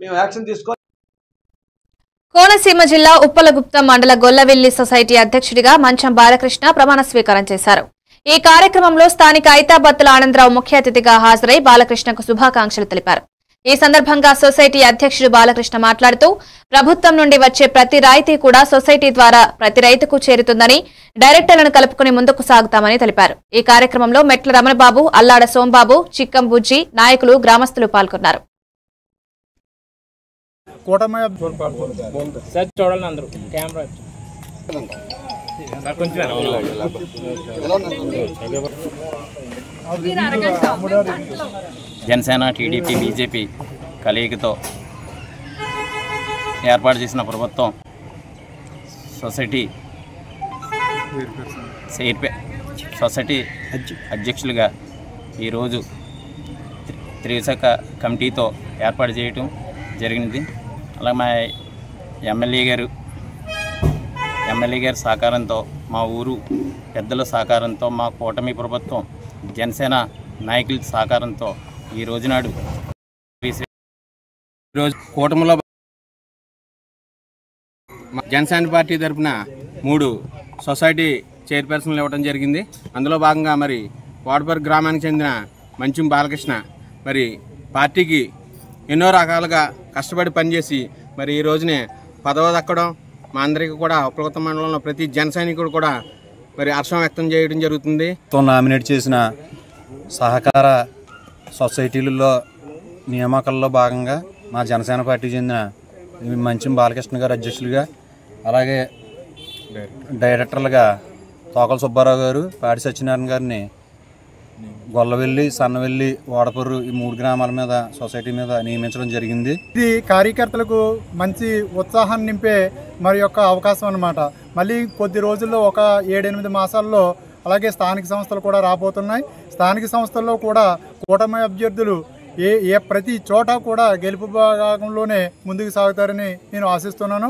మేము యాక్షన్ తీసుకోవాలి. కోనసీమ జిల్లా ఉప్పలగుప్తం మండల గొల్లవెల్లి సొసైటీ అధ్యక్షుడిగా మంచం బాలకృష్ణ ప్రమాణ స్వీకారం చేశారు. ఈ కార్యక్రమంలో స్థానిక ఐతాబత్తుల ఆనందరావు ముఖ్య అతిథిగా హాజరై బాలకృష్ణకు శుభాకాంక్షలు తెలిపారు. ఈ సందర్భంగా సొసైటీ అధ్యక్షుడు బాలకృష్ణ మాట్లాడుతూ ప్రభుత్వం నుండి వచ్చే ప్రతి రాయితీ కూడా సొసైటీ ద్వారా ప్రతి రైతుకు చేరుతుందని, డైరెక్టర్లను కలుపుకుని ముందుకు సాగుతామని తెలిపారు. ఈ కార్యక్రమంలో మెట్ల రమణబాబు, అల్లాడ సోంబాబు, చిక్కం బుజ్జి, నాయకులు, గ్రామస్తులు పాల్గొన్నారు. జనసేన, టీడీపీ, బీజేపీ కలయికతో ఏర్పాటు చేసిన ప్రభుత్వం సొసైటీ అధ్యక్షులుగా ఈరోజు త్రిశాఖ కమిటీతో ఏర్పాటు చేయటం జరిగినది. అలాగే మా ఎమ్మెల్యే గారి సహకారంతో, మా ఊరు పెద్దల సహకారంతో, మా కూటమి ప్రభుత్వం జనసేన నాయకుల సహకారంతో ఈరోజు కూటమిలో జనసేన పార్టీ తరఫున 3 సొసైటీ చైర్పర్సన్లు ఇవ్వడం జరిగింది. అందులో భాగంగా మరి వాడపర్తి గ్రామానికి చెందిన మంచం బాలకృష్ణ మరి పార్టీకి ఎన్నో రకాలుగా కష్టపడి పనిచేసి మరి ఈ రోజునే పదవి దక్కడం మా అందరికీ కూడా ఉప్పలగుప్తం మండలంలో ప్రతి జన సైనికుడు కూడా మరి హర్షం వ్యక్తం చేయడం జరుగుతుంది. నామినేట్ చేసిన సహకార సొసైటీలలో నియామకాల్లో భాగంగా మా జనసేన పార్టీ చెందిన మంచం బాలకృష్ణ గారు అధ్యక్షులుగా, అలాగే డైరెక్టర్లుగా తోకల సుబ్బారావు గారు, పాడి సత్యనారాయణ గారిని గొల్లవెల్లి, సన్నవెల్లి, వాడపర్రు ఈ 3 గ్రామాల మీద సొసైటీ మీద నియమించడం జరిగింది. ఇది కార్యకర్తలకు మంచి ఉత్సాహాన్ని నింపే మరి యొక్క అవకాశం అన్నమాట. మళ్ళీ కొద్ది రోజుల్లో ఒక 7-8 మాసాల్లో అలాగే స్థానిక సంస్థలు కూడా రాబోతున్నాయి. స్థానిక సంస్థల్లో కూడా కూటమి అభ్యర్థులు ప్రతి చోట కూడా గెలుపు భాగంలోనే ముందుకు సాగుతారని నేను ఆశిస్తున్నాను.